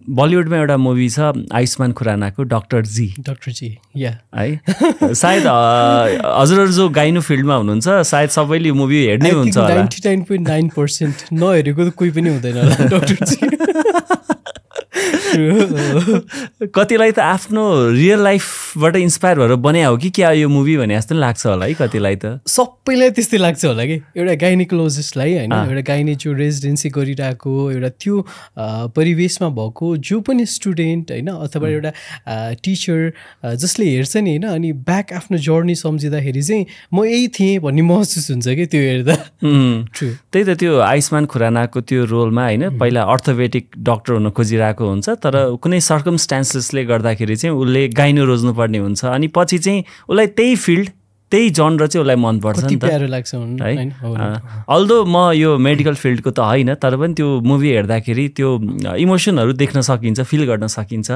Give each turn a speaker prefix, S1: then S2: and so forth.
S1: बलिउडमा एउटा मुभी छ आयुष्मान खुरानाको डक्टर जी
S2: या
S1: है सायद हजुरहरू जो गाइनो फिल्डमा हुनुहुन्छ सायद सबैले मुभी हेर्नै हुन्छ होला
S2: 99.9% नहेरेको त कोही पनि हुँदैन होला डक्टर जी
S1: कतिलाई त आफ्नो रियल लाइफबाट इन्सपायर भएर बनाए हो कि क्या यो मुभी भने जस्तो लाग्छ होला है कतिलाई त
S2: सबैलाई त्यस्तै लाग्छ होला कि एउटा गाइनिकोलोजिस्टलाई होइन एउटा गाइनी जो रेजिडेन्सी गरिरहेको एउटा त्यो परिवेशमा भएको जो पनि स्टुडेन्ट होइन अथवा एउटा टिचर जसले हेर्छ नि होइन अनि ब्याक आफ्नो जर्नी सम्झिँदाखेरि चाहिँ म यही थिएँ भन्ने महसुस हुन्छ कि त्यो हेर्दा
S1: त्यही त त्यो आयुष्मान खुरानाको त्यो रोलमा होइन पहिला अर्थोपेडिक डक्टर हुन खोजिरहेको हुन्छ तर कुनै सर्कमस्टान्सेसले गर्दाखेरि चाहिँ उसले गाइनो रोज्नुपर्ने हुन्छ अनि पछि चाहिँ उसलाई त्यही फिल्ड त्यही जनर चाहिँ उसलाई मनपर्छ नि त है अल्दो म यो मेडिकल फिल्डको त होइन तर पनि त्यो मुभी हेर्दाखेरि त्यो इमोसनहरू देख्न सकिन्छ फिल गर्न सकिन्छ